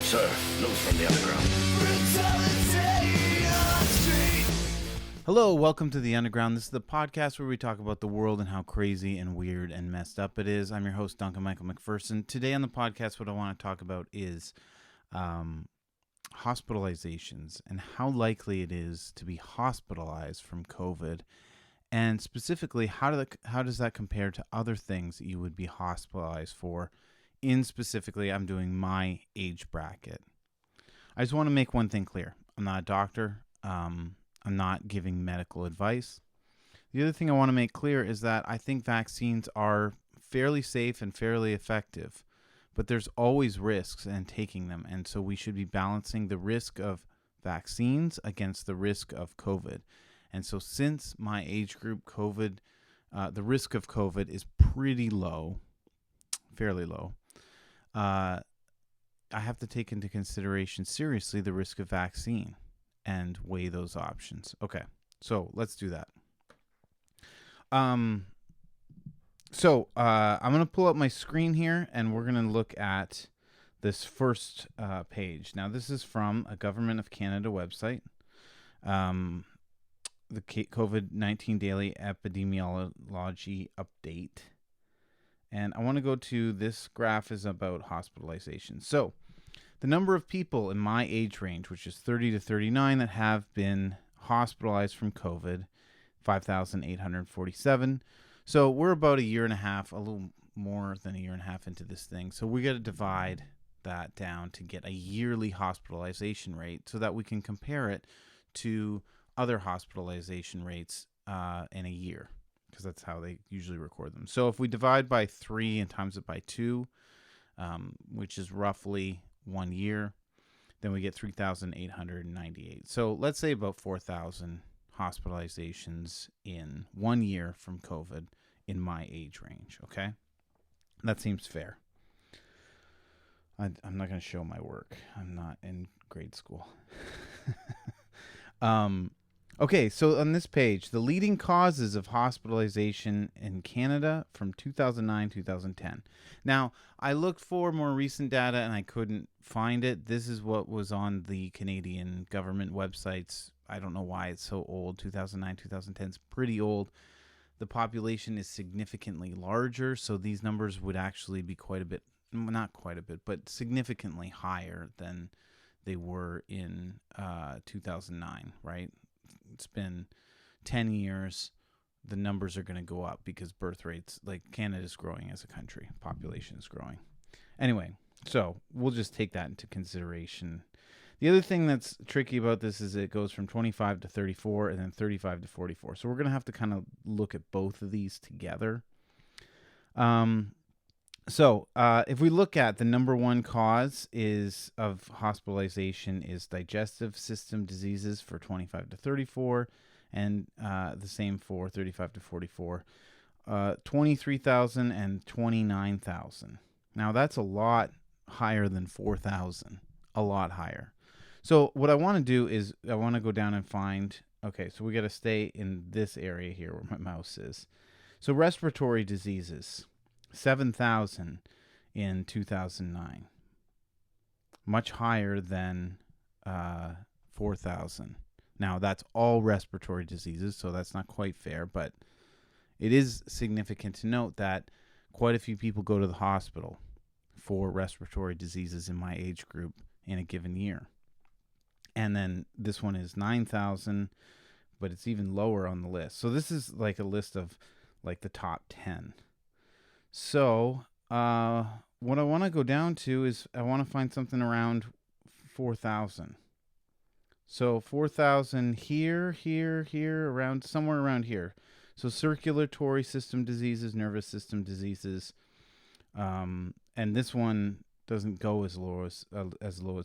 Sir, news from the underground. Hello, welcome to The Underground. This is the podcast where we talk about the world and how crazy and weird and messed up it is. I'm your host, Duncan Michael McPherson. Today on the podcast, what I want to talk about is hospitalizations and how likely it is to be hospitalized from COVID. And specifically, how does that compare to other things that you would be hospitalized for? Specifically, I'm doing my age bracket. I just want to make one thing clear. I'm not a doctor. I'm not giving medical advice. The other thing I want to make clear is that I think vaccines are fairly safe and fairly effective, but there's always risks in taking them. And so we should be balancing the risk of vaccines against the risk of COVID. And so since my age group, the risk of COVID is pretty low, fairly low, I have to take into consideration seriously the risk of vaccine and weigh those options. Okay, so let's do that. I'm going to pull up my screen here, and we're going to look at this first page. Now, this is from a Government of Canada website, the COVID-19 Daily Epidemiology Update. And I want to go to this graph is about hospitalization. So the number of people in my age range, which is 30 to 39, that have been hospitalized from COVID, 5,847. So we're about a year and a half, a little more than a year and a half into this thing. So we got to divide that down to get a yearly hospitalization rate so that we can compare it to other hospitalization rates in a year, because that's how they usually record them. So if we divide by 3 and times it by 2, which is roughly 1 year, then we get 3,898. So let's say about 4,000 hospitalizations in 1 year from COVID in my age range, okay? That seems fair. I'm not going to show my work. I'm not in grade school. Okay, so on this page, the leading causes of hospitalization in Canada from 2009-2010. Now, I looked for more recent data and I couldn't find it. This is what was on the Canadian government websites. I don't know why it's so old. 2009-2010 is pretty old. The population is significantly larger, so these numbers would actually be quite a bit, not quite a bit, but significantly higher than they were in 2009, right? It's been 10 years. The numbers are going to go up because birth rates, like Canada's growing as a country, population is growing. Anyway, so we'll just take that into consideration. The other thing that's tricky about this is it goes from 25 to 34 and then 35 to 44. So we're going to have to kind of look at both of these together. If we look at the number one cause of hospitalization is digestive system diseases for 25 to 34, and the same for 35 to 44, 23,000 and 29,000. Now that's a lot higher than 4,000, a lot higher. So what I want to do is I want to go down and find, okay, so we got to stay in this area here where my mouse is. So respiratory diseases, 7,000 in 2009, much higher than 4,000. Now, that's all respiratory diseases, so that's not quite fair, but it is significant to note that quite a few people go to the hospital for respiratory diseases in my age group in a given year. And then this one is 9,000, but it's even lower on the list. So this is like a list of like the top 10. So what I want to go down to is I want to find something around 4,000. So 4,000 here, somewhere around here. So circulatory system diseases, nervous system diseases, and this one doesn't go as low as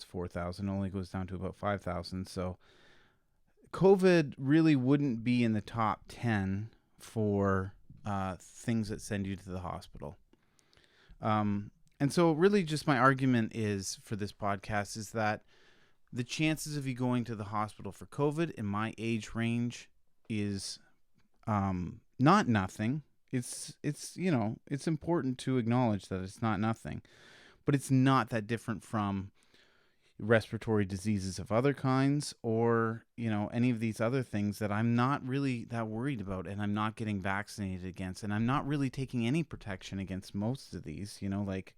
4,000. Only goes down to about 5,000. So COVID really wouldn't be in the top 10 for things that send you to the hospital. And so really just my argument is for this podcast is that the chances of you going to the hospital for COVID in my age range is not nothing. It's important to acknowledge that it's not nothing, but it's not that different from respiratory diseases of other kinds, or, any of these other things that I'm not really that worried about and I'm not getting vaccinated against, and I'm not really taking any protection against most of these. Like,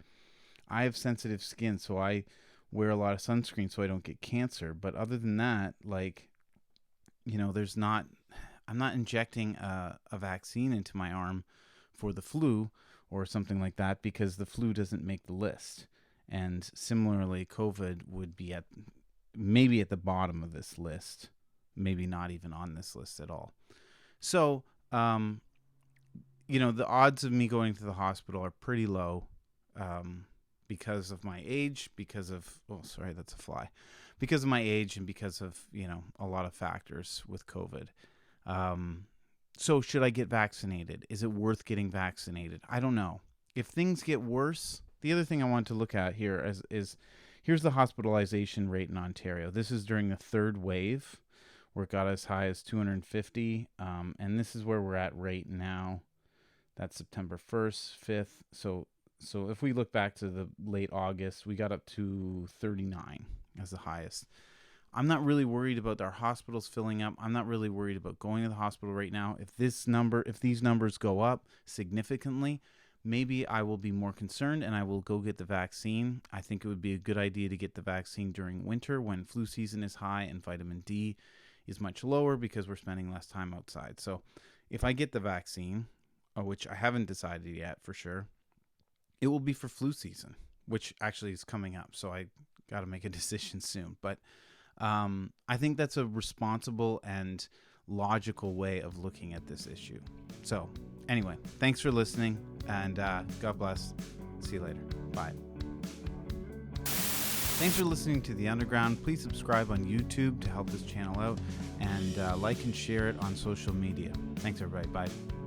I have sensitive skin, so I wear a lot of sunscreen so I don't get cancer. But other than that, like, I'm not injecting a vaccine into my arm for the flu or something like that, because the flu doesn't make the list. And similarly, COVID would be maybe at the bottom of this list, maybe not even on this list at all. So, the odds of me going to the hospital are pretty low, because of my age, because of my age, and because of, a lot of factors with COVID. So should I get vaccinated? Is it worth getting vaccinated? I don't know. If things get worse, the other thing I want to look at here is here's the hospitalization rate in Ontario. This is during the third wave, where it got as high as 250. And this is where we're at right now. That's September 1st, 5th. So if we look back to the late August, we got up to 39 as the highest. I'm not really worried about our hospitals filling up. I'm not really worried about going to the hospital right now. If these numbers go up significantly, maybe I will be more concerned and I will go get the vaccine. I think it would be a good idea to get the vaccine during winter, when flu season is high and vitamin D is much lower, because we're spending less time outside. So if I get the vaccine, which I haven't decided yet for sure, it will be for flu season, which actually is coming up. So I got to make a decision soon. But I think that's a responsible and logical way of looking at this issue. So anyway, thanks for listening, and God bless. See you later. Bye. Thanks for listening to The Underground. Please subscribe on YouTube to help this channel out, and like and share it on social media. Thanks, everybody. Bye.